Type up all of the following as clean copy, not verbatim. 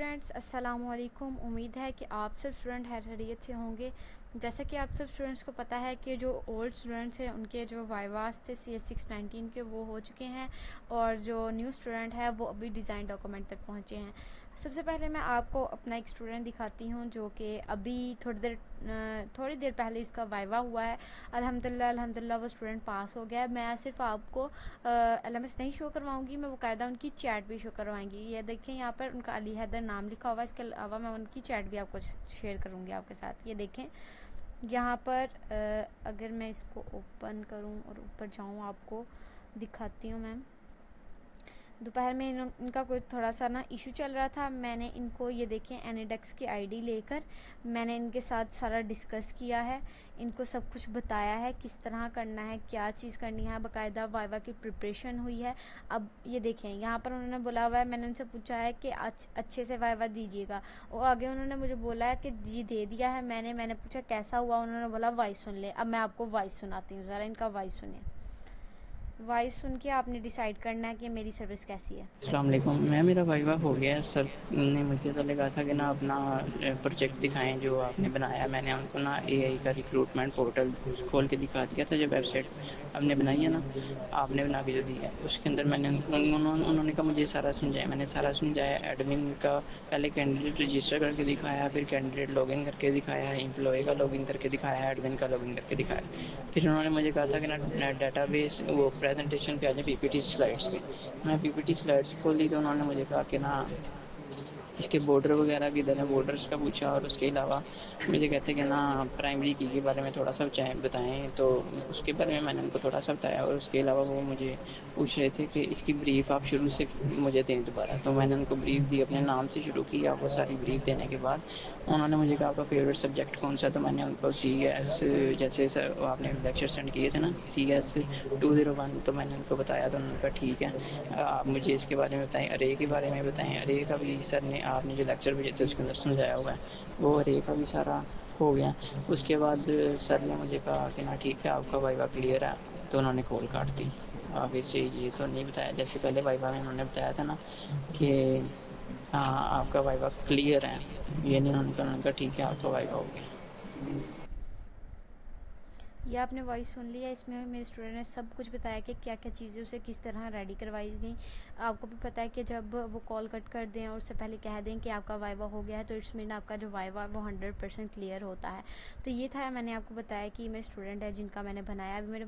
Students, अस्सलाम वालेकुम। उम्मीद है कि आप सब स्टूडेंट खैरियत से होंगे। जैसा कि आप सब स्टूडेंट्स को पता है कि जो ओल्ड स्टूडेंट्स हैं उनके जो वाइवास थे CS619 के वो हो चुके हैं और जो न्यू स्टूडेंट है वो अभी डिज़ाइन डॉक्यूमेंट तक पहुंचे हैं। सबसे पहले मैं आपको अपना एक स्टूडेंट दिखाती हूं जो कि अभी थोड़ी देर पहले इसका वाइवा हुआ है। अल्हम्दुलिल्लाह वो स्टूडेंट पास हो गया है। मैं सिर्फ आपको LMS नहीं शो करवाऊंगी, मैं बाकायदा उनकी चैट भी शो करवाएंगी। ये देखें, यहाँ पर उनका अली हैदर नाम लिखा हुआ है। इसके अलावा मैं उनकी चैट भी आपको शेयर करूँगी आपके साथ। ये देखें यहाँ पर अगर मैं इसको ओपन करूँ और ऊपर जाऊँ आपको दिखाती हूँ। मैम दोपहर में इनका कोई थोड़ा सा ना इशू चल रहा था। मैंने इनको ये देखें एनिडेक्स की आईडी लेकर मैंने इनके साथ सारा डिस्कस किया है, इनको सब कुछ बताया है किस तरह करना है, क्या चीज़ करनी है। बाकायदा वाइवा की प्रिपरेशन हुई है। अब ये देखें यहाँ पर उन्होंने बोला हुआ है, मैंने उनसे पूछा है कि अच्छे से वाइवा दीजिएगा। और आगे उन्होंने मुझे बोला है कि जी दे दिया है मैंने पूछा कैसा हुआ, उन्होंने बोला वॉइस सुन ले। अब मैं आपको वॉइस सुनाती हूँ, ज़रा इनका वॉइस सुनिए। वॉइस सुन के आपने डिसाइड करना है कि मेरी सर्विस कैसी है। अस्सलाम वालेकुम। मेरा वाइवा हो गया है। सर ने मुझे पहले कहा था कि ना अपना प्रोजेक्ट दिखाएं जो आपने बनाया। मैंने उनको ना एआई का रिक्रूटमेंट पोर्टल खोल के दिखा दिया था, जो वेबसाइट हमने बनाई है ना, आपने बना के जो दी है उसके अंदर मैंने उन्होंने कहा मुझे सारा समझाया। मैंने सारा समझाया। एडमिन का पहले कैंडिडेट रजिस्टर करके दिखाया, फिर कैंडिडेट लॉगिन करके दिखाया, एम्प्लॉय का लॉगिन करके दिखाया, एडमिन का लॉगिन करके दिखाया। फिर उन्होंने मुझे कहा था कि ना डाटाबेस वो प्रेजेंटेशन पे आ जाए, पीपीटी स्लाइड्स पे। मैं पीपीटी स्लाइड्स खोली तो उन्होंने मुझे कहा कि ना इसके बॉर्डर वगैरह किधर है, बॉर्डर्स का पूछा। और उसके अलावा मुझे कहते कि ना प्राइमरी की के बारे में थोड़ा सा बताएं, तो उसके बारे में मैंने उनको थोड़ा सा बताया। और उसके अलावा वो मुझे पूछ रहे थे कि इसकी ब्रीफ आप शुरू से मुझे दें दोबारा। तो मैंने उनको ब्रीफ दी, अपने नाम से शुरू किया। वो सारी ब्रीफ देने के बाद उन्होंने मुझे कहा आपका फेवरेट सब्जेक्ट कौन सा। तो मैंने उनको CS, जैसे सर आपने लेक्चर सेंड किए थे ना CS 201, तो मैंने उनको बताया। तो उन्होंने कहा ठीक है, आप मुझे इसके बारे में बताएं, अरे के बारे में बताएं। अरे का भी सर ने आपने जो लेक्चर भेजे थे उसके अंदर समझाया हुआ है, वो अरे का भी सारा हो गया। उसके बाद सर ने मुझे कहा कि ना ठीक है आपका वाइवा क्लियर है। तो उन्होंने कॉल काट दी। आगे से ये तो नहीं बताया, जैसे पहले वाइवा में उन्होंने बताया था ना कि हाँ आपका वाइवा क्लियर है, ये नहीं उन्होंने कहा ठीक है आपका वाइवा हो गया। ये आपने वॉइस सुन लिया। इसमें मेरे स्टूडेंट ने सब कुछ बताया कि क्या क्या चीज़ें उसे किस तरह रेडी करवाई गई। आपको भी पता है कि जब वो कॉल कट कर दें और उससे पहले कह दें कि आपका वाइवा हो गया है तो इट्स मीन आपका जो वाइवा है वो 100% क्लियर होता है। तो ये था, मैंने आपको बताया कि मेरे स्टूडेंट है जिनका मैंने बनाया। अभी मेरे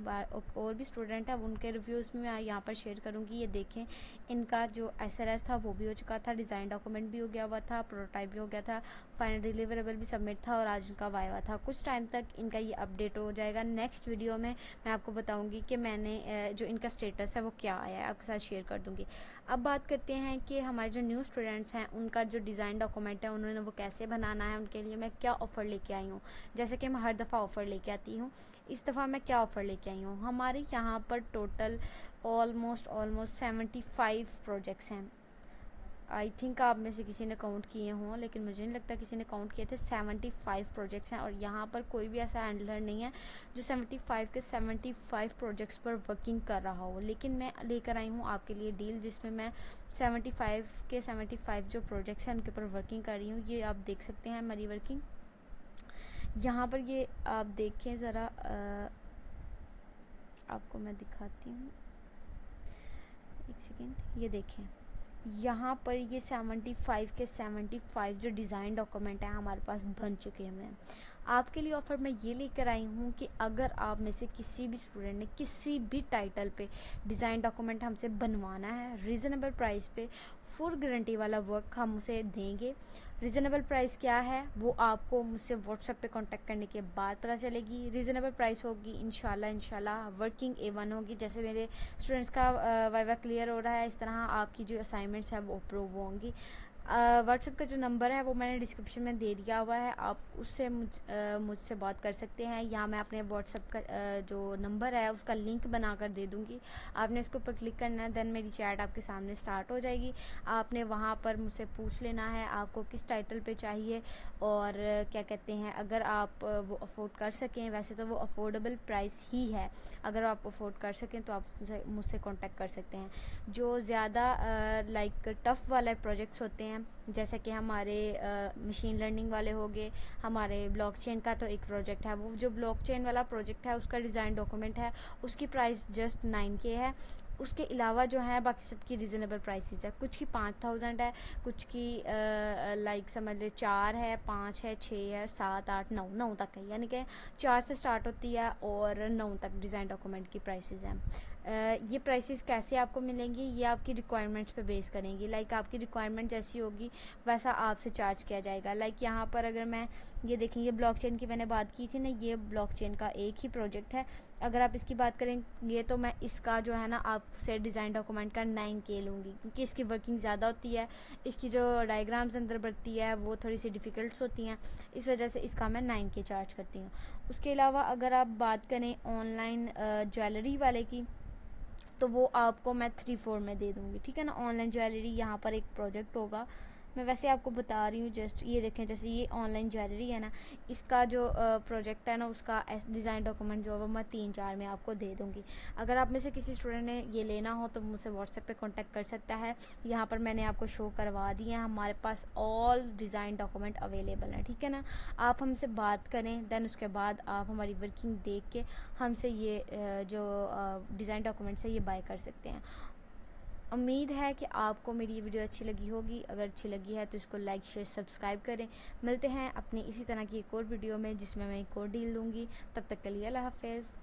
और भी स्टूडेंट है, उनके रिव्यूज़ में यहाँ पर शेयर करूँगी। ये देखें, इनका जो SRS था वो भी हो चुका था, डिज़ाइन डॉक्यूमेंट भी हो गया हुआ था, प्रोटोटाइप भी हो गया था, फाइनल डिलीवरेबल भी सबमिट था और आज उनका वाइवा था। कुछ टाइम तक इनका ये अपडेट हो जाएगा। नेक्स्ट वीडियो में मैं आपको बताऊंगी कि मैंने जो इनका स्टेटस है वो क्या आया है, आपके साथ शेयर कर दूंगी। अब बात करते हैं कि हमारे जो न्यू स्टूडेंट्स हैं उनका जो डिज़ाइन डॉक्यूमेंट है उन्होंने वो कैसे बनाना है, उनके लिए मैं क्या ऑफ़र लेके आई हूँ। जैसे कि मैं हर दफ़ा ऑफ़र लेके आती हूँ, इस दफ़ा मैं क्या ऑफ़र लेके आई हूँ। हमारे यहाँ पर टोटल ऑलमोस्ट 75 प्रोजेक्ट्स हैं। आई थिंक आप में से किसी ने काउंट किए हों, लेकिन मुझे नहीं लगता किसी ने काउंट किए थे। 75 प्रोजेक्ट्स हैं और यहाँ पर कोई भी ऐसा हैंडलर नहीं है जो 75 के 75 प्रोजेक्ट्स पर वर्किंग कर रहा हो। लेकिन मैं लेकर आई हूँ आपके लिए डील जिसमें मैं 75 के 75 जो प्रोजेक्ट्स हैं उनके ऊपर वर्किंग कर रही हूँ। ये आप देख सकते हैं हमारी वर्किंग यहाँ पर। ये आप देखें ज़रा, आपको मैं दिखाती हूँ, एक सेकेंड। ये देखें यहाँ पर ये 75 के 75 जो डिज़ाइन डॉक्यूमेंट है हमारे पास बन चुके हैं। आपके लिए ऑफ़र मैं ये लेकर आई हूँ कि अगर आप में से किसी भी स्टूडेंट ने किसी भी टाइटल पे डिज़ाइन डॉक्यूमेंट हमसे बनवाना है, रीज़नेबल प्राइस पे फुल गारंटी वाला वर्क हम उसे देंगे। रीज़नेबल प्राइस क्या है वो आपको मुझसे व्हाट्सएप पे कांटेक्ट करने के बाद पता चलेगी। रीज़नेबल प्राइस होगी इंशाल्लाह वर्किंग A1 होगी। जैसे मेरे स्टूडेंट्स का वाइवा क्लियर हो रहा है, इस तरह आपकी जो असाइनमेंट्स है वो अप्रूव होंगी। व्हाट्सएप का जो नंबर है वो मैंने डिस्क्रिप्शन में दे दिया हुआ है, आप उससे मुझसे बात कर सकते हैं। या मैं अपने व्हाट्सएप का जो नंबर है उसका लिंक बना कर दे दूँगी। आपने इसके ऊपर क्लिक करना है, देन मेरी चैट आपके सामने स्टार्ट हो जाएगी। आपने वहाँ पर मुझसे पूछ लेना है आपको किस टाइटल पे चाहिए और क्या कहते हैं, अगर आप वो अफोर्ड कर सकें। वैसे तो वो अफोर्डेबल प्राइस ही है, अगर आप अफोर्ड कर सकें तो आप मुझसे कॉन्टेक्ट कर सकते हैं। जो ज़्यादा लाइक टफ़ वाले प्रोजेक्ट्स होते हैं हैं, जैसे कि हमारे मशीन लर्निंग वाले हो गए, हमारे ब्लॉकचेन का तो एक प्रोजेक्ट है, वो जो ब्लॉकचेन वाला प्रोजेक्ट है उसका डिज़ाइन डॉक्यूमेंट है, उसकी प्राइस जस्ट 9K है। उसके अलावा जो है बाकी सबकी रीज़नेबल प्राइसेस है, कुछ की 5000 है, कुछ की लाइक समझ ले 4 है, 5 है, 6 है, 7, 8, 9 तक है, यानी कि 4 से स्टार्ट होती है और 9 तक डिज़ाइन डॉक्यूमेंट की प्राइसेस हैं। ये प्राइसेस कैसे आपको मिलेंगी, ये आपकी रिक्वायरमेंट्स पे बेस करेंगी, लाइक आपकी रिक्वायरमेंट जैसी होगी वैसा आपसे चार्ज किया जाएगा। लाइक यहाँ पर अगर मैं ये देखेंगे ब्लॉकचेन की मैंने बात की थी ना, ये ब्लॉकचेन का एक ही प्रोजेक्ट है। अगर आप इसकी बात करेंगे तो मैं इसका जो है ना आपसे डिज़ाइन डॉक्यूमेंट का 9K लूँगी, क्योंकि इसकी वर्किंग ज़्यादा होती है, इसकी जो डायग्राम्स अंदर बढ़ती है वो थोड़ी सी डिफ़िकल्ट्स होती हैं, इस वजह से इसका मैं 9K चार्ज करती हूँ। उसके अलावा अगर आप बात करें ऑनलाइन ज्वेलरी वाले की, तो वो आपको मैं 3-4 में दे दूँगी, ठीक है ना। ऑनलाइन ज्वेलरी यहाँ पर एक प्रोजेक्ट होगा, मैं वैसे आपको बता रही हूँ जस्ट, ये देखें जैसे ये ऑनलाइन ज्वेलरी है ना, इसका जो प्रोजेक्ट है ना उसका डिज़ाइन डॉक्यूमेंट जो है वो मैं 3-4 में आपको दे दूँगी। अगर आप में से किसी स्टूडेंट ने ये लेना हो तो मुझसे व्हाट्सएप पे कांटेक्ट कर सकता है, यहाँ पर मैंने आपको शो करवा दिए हैं, हमारे पास ऑल डिज़ाइन डॉक्यूमेंट अवेलेबल हैं, ठीक है ना। आप हमसे बात करें, देन उसके बाद आप हमारी वर्किंग देख के हमसे ये जो डिज़ाइन डॉक्यूमेंट्स है ये बाय कर सकते हैं। उम्मीद है कि आपको मेरी ये वीडियो अच्छी लगी होगी, अगर अच्छी लगी है तो इसको लाइक शेयर सब्सक्राइब करें। मिलते हैं अपनी इसी तरह की एक और वीडियो में जिसमें मैं एक और डील लूँगी, तब तक के लिए अल्लाह हाफ़िज़।